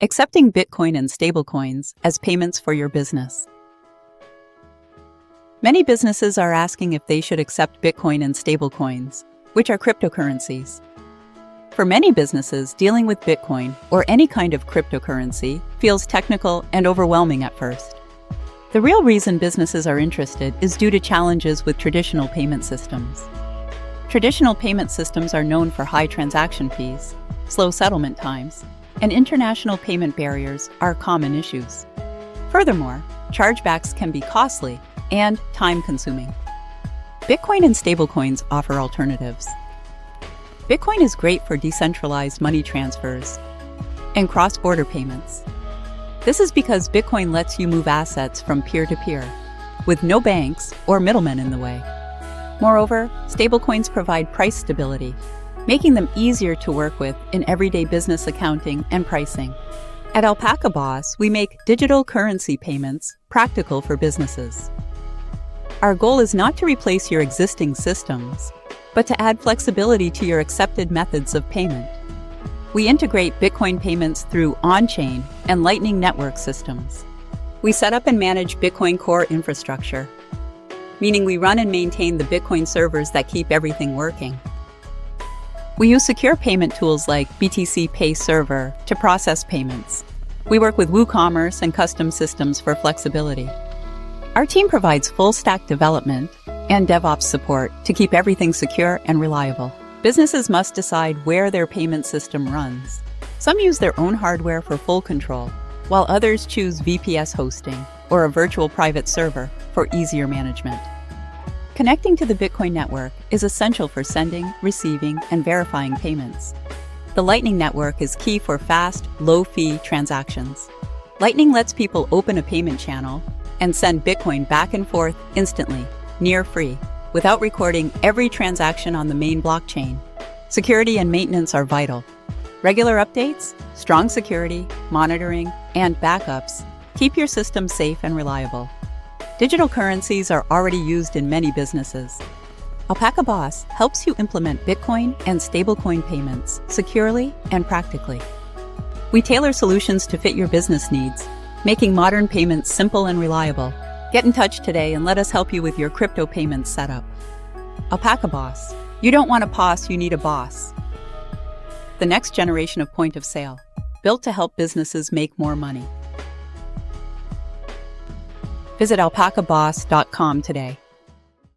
Accepting Bitcoin and stablecoins as payments for your business. Many businesses are asking if they should accept Bitcoin and stablecoins, which are cryptocurrencies. For many businesses, dealing with Bitcoin or any kind of cryptocurrency feels technical and overwhelming at first. The real reason businesses are interested is due to challenges with traditional payment systems. Traditional payment systems are known for high transaction fees, slow settlement times, and international payment barriers are common issues. Furthermore, chargebacks can be costly and time-consuming. Bitcoin and stablecoins offer alternatives. Bitcoin is great for decentralized money transfers and cross-border payments. This is because Bitcoin lets you move assets from peer-to-peer, with no banks or middlemen in the way. Moreover, stablecoins provide price stability, making them easier to work with in everyday business accounting and pricing. At AlpacaBOSS, we make digital currency payments practical for businesses. Our goal is not to replace your existing systems, but to add flexibility to your accepted methods of payment. We integrate Bitcoin payments through on-chain and Lightning Network systems. We set up and manage Bitcoin core infrastructure, meaning we run and maintain the Bitcoin servers that keep everything working. We use secure payment tools like BTC Pay Server to process payments. We work with WooCommerce and custom systems for flexibility. Our team provides full-stack development and DevOps support to keep everything secure and reliable. Businesses must decide where their payment system runs. Some use their own hardware for full control, while others choose VPS hosting or a virtual private server for easier management. Connecting to the Bitcoin network is essential for sending, receiving, and verifying payments. The Lightning Network is key for fast, low-fee transactions. Lightning lets people open a payment channel and send Bitcoin back and forth instantly, near free, without recording every transaction on the main blockchain. Security and maintenance are vital. Regular updates, strong security, monitoring, and backups keep your system safe and reliable. Digital currencies are already used in many businesses. AlpacaBOSS helps you implement Bitcoin and stablecoin payments securely and practically. We tailor solutions to fit your business needs, making modern payments simple and reliable. Get in touch today and let us help you with your crypto payments setup. AlpacaBOSS. You don't want a POS, you need a boss. The next generation of point of sale, built to help businesses make more money. Visit alpacaboss.com today.